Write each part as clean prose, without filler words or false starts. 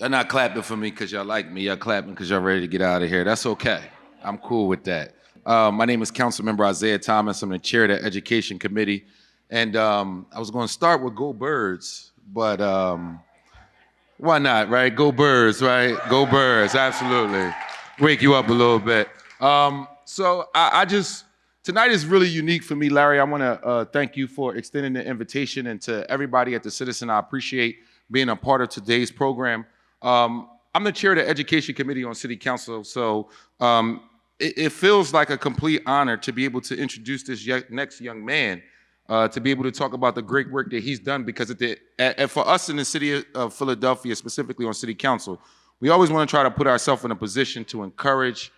Y'all not clapping for me because y'all like me. Y'all clapping because y'all ready to get out of here. That's okay. I'm cool with that. My name is Councilmember Isaiah Thomas. I'm the chair of the Education Committee. And I was going to start with Go Birds, but why not, right? Go Birds, right? Go Birds, absolutely. Wake you up a little bit. So I just, tonight is really unique for me, Larry. I want to thank you for extending the invitation, and to everybody at the Citizen, I appreciate being a part of today's program. I'm the chair of the Education Committee on City Council, so it feels like a complete honor to be able to introduce this next young man, to be able to talk about the great work that he's done, because for us in the city of Philadelphia, specifically on City Council, we always want to try to put ourselves in a position to encourage,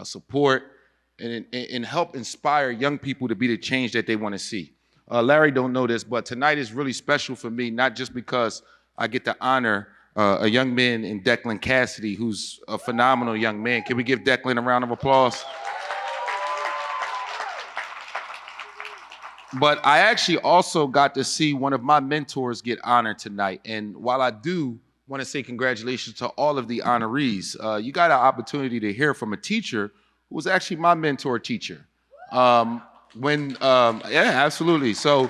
support, and help inspire young people to be the change that they want to see. Larry don't know this, but tonight is really special for me, not just because I get to honor a young man in Declan Cassidy, who's a phenomenal young man. Can we give Declan a round of applause? But I actually also got to see one of my mentors get honored tonight. And while I do want to say congratulations to all of the honorees, you got an opportunity to hear from a teacher who was actually my mentor teacher. Yeah, absolutely. So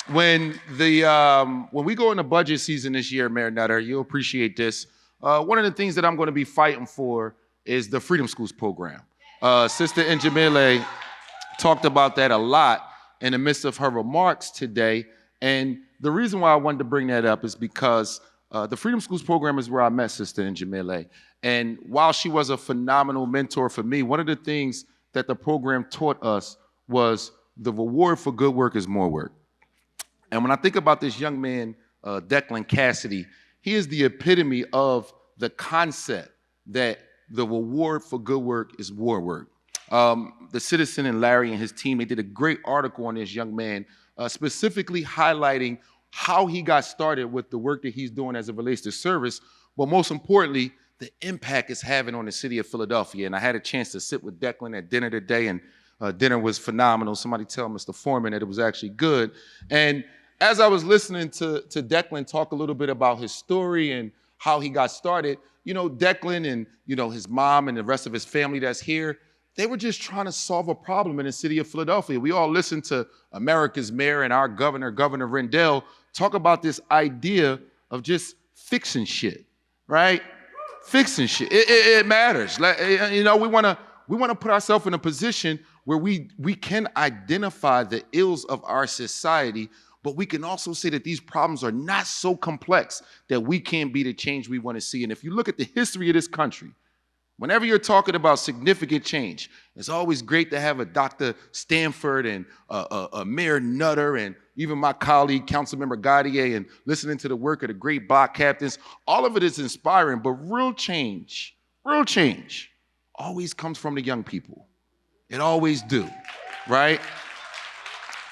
when we go into budget season this year, Mayor Nutter, you'll appreciate this. One of the things that I'm going to be fighting for is the Freedom Schools program. Sister Njamile talked about that a lot in the midst of her remarks today. And the reason why I wanted to bring that up is because the Freedom Schools program is where I met Sister Njamile. And while she was a phenomenal mentor for me, one of the things that the program taught us was the reward for good work is more work. And when I think about this young man, Declan Cassidy, he is the epitome of the concept that the reward for good work is more work. The Citizen and Larry and his team, they did a great article on this young man, specifically highlighting how he got started with the work that he's doing as it relates to service, but most importantly, the impact it's having on the city of Philadelphia. And I had a chance to sit with Declan at dinner today, and dinner was phenomenal. Somebody tell Mr. Forman that it was actually good. And as I was listening to Declan talk a little bit about his story and how he got started, you know, Declan and, you know, his mom and the rest of his family that's here, they were just trying to solve a problem in the city of Philadelphia. We all listened to America's mayor and our governor, Governor Rendell, talk about this idea of just fixing shit, right? Fixing shit. It matters. You know, we want to put ourselves in a position where we can identify the ills of our society, but we can also say that these problems are not so complex that we can't be the change we want to see. And if you look at the history of this country, whenever you're talking about significant change, it's always great to have a Dr. Stanford and a Mayor Nutter and even my colleague, Councilmember Gaudier, and listening to the work of the great block captains. All of it is inspiring, but real change always comes from the young people. It always do, right?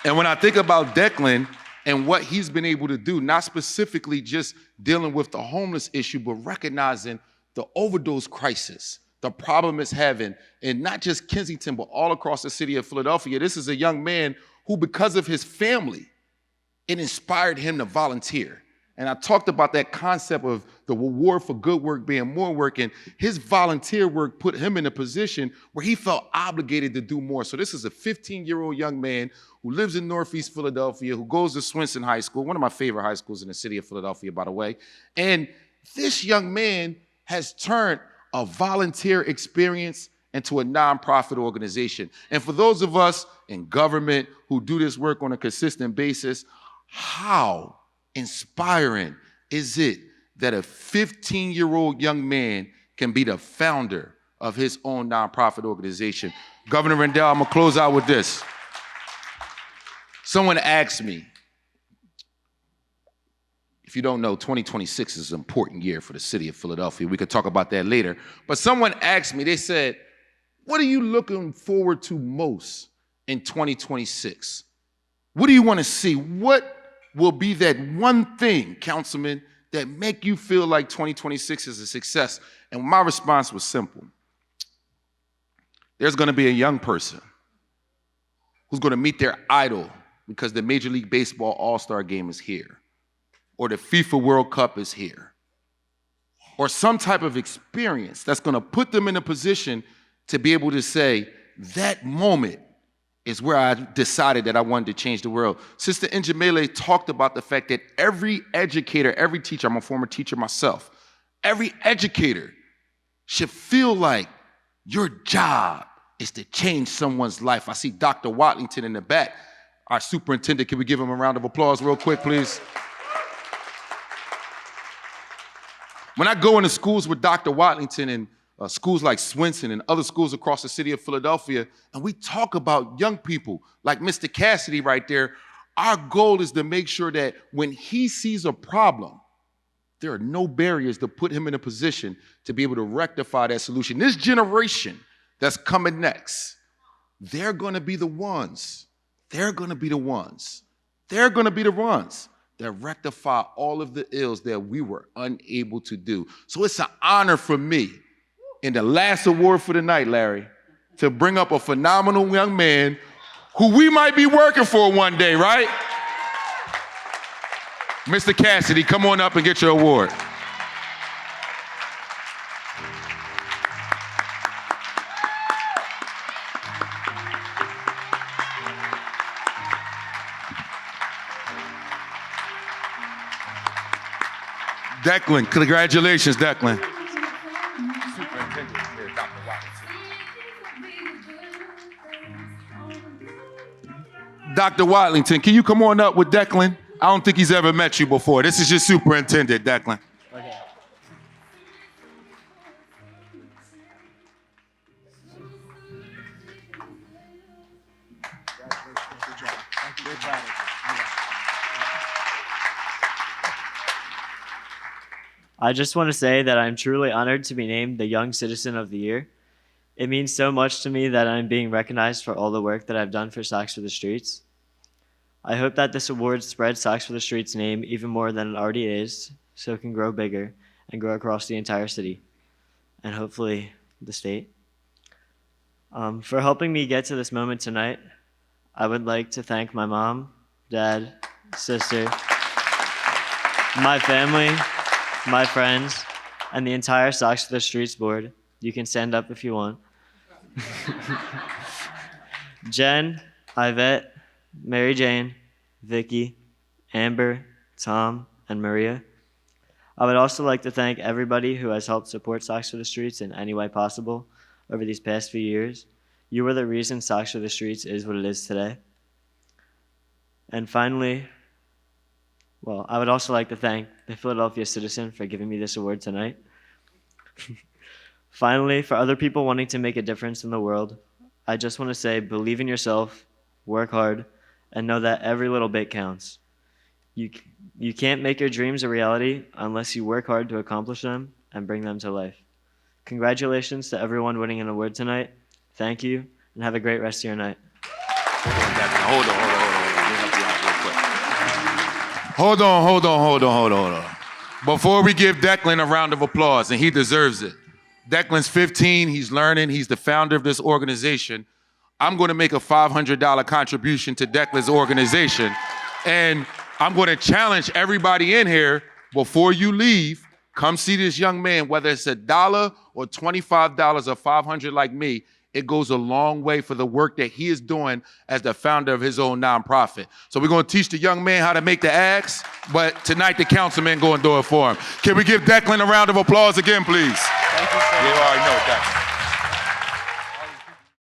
And when I think about Declan and what he's been able to do, not specifically just dealing with the homeless issue, but recognizing the overdose crisis, the problem it's having, and not just Kensington, but all across the city of Philadelphia. This is a young man who, because of his family, it inspired him to volunteer. And I talked about that concept of the reward for good work being more work, and his volunteer work put him in a position where he felt obligated to do more. So this is a 15-year-old young man who lives in Northeast Philadelphia, who goes to Swenson High School, one of my favorite high schools in the city of Philadelphia, by the way. And this young man has turned a volunteer experience into a nonprofit organization. And for those of us in government who do this work on a consistent basis, how inspiring is it that a 15-year-old young man can be the founder of his own nonprofit organization? Governor Rendell, I'm gonna close out with this. Someone asked me, if you don't know, 2026 is an important year for the city of Philadelphia. We could talk about that later. But someone asked me, they said, what are you looking forward to most in 2026? What do you want to see? What will be that one thing, Councilman, that make you feel like 2026 is a success? And my response was simple. There's going to be a young person who's going to meet their idol because the Major League Baseball All-Star Game is here, or the FIFA World Cup is here, or some type of experience that's going to put them in a position to be able to say, that moment is where I decided that I wanted to change the world. Sister Njamele talked about the fact that every educator, every teacher, I'm a former teacher myself, every educator should feel like your job is to change someone's life. I see Dr. Watlington in the back, our superintendent. Can we give him a round of applause real quick, please? When I go into schools with Dr. Watlington and schools like Swenson and other schools across the city of Philadelphia, and we talk about young people like Mr. Cassidy right there, our goal is to make sure that when he sees a problem, there are no barriers to put him in a position to be able to rectify that solution. This generation that's coming next, they're gonna be the ones that rectify all of the ills that we were unable to do. So it's an honor for me, in the last award for the night, Larry, to bring up a phenomenal young man who we might be working for one day, right? Mr. Cassidy, come on up and get your award. Declan, congratulations, Declan. Superintendent here, Dr. Watlington. Dr. Watlington, can you come on up with Declan? I don't think he's ever met you before. This is your superintendent, Declan. Okay. I just want to say that I'm truly honored to be named the Young Citizen of the Year. It means so much to me that I'm being recognized for all the work that I've done for Socks for the Streets. I hope that this award spreads Socks for the Streets' name even more than it already is, so it can grow bigger and grow across the entire city, and hopefully the state. For helping me get to this moment tonight, I would like to thank my mom, dad, sister, my family, my friends, and the entire Socks for the Streets board. You can stand up if you want. Jen, Yvette, Mary Jane, Vicky, Amber, Tom, and Maria. I would also like to thank everybody who has helped support Socks for the Streets in any way possible over these past few years. You were the reason Socks for the Streets is what it is today. And finally, well, I would also like to thank the Philadelphia Citizen for giving me this award tonight. Finally, for other people wanting to make a difference in the world, I just want to say, believe in yourself, work hard, and know that every little bit counts. You can't make your dreams a reality unless you work hard to accomplish them and bring them to life. Congratulations to everyone winning an award tonight. Thank you, and have a great rest of your night. Hold on. Hold on. Before we give Declan a round of applause, and he deserves it. Declan's 15, he's learning, he's the founder of this organization. I'm gonna make a $500 contribution to Declan's organization, and I'm gonna challenge everybody in here, before you leave, come see this young man, whether it's $1 or $25 or $500 like me. It goes a long way for the work that he is doing as the founder of his own nonprofit. So we're gonna teach the young man how to make the ads, but tonight the councilman go and do it for him. Can we give Declan a round of applause again, please? Thank you, sir. You already know, Declan.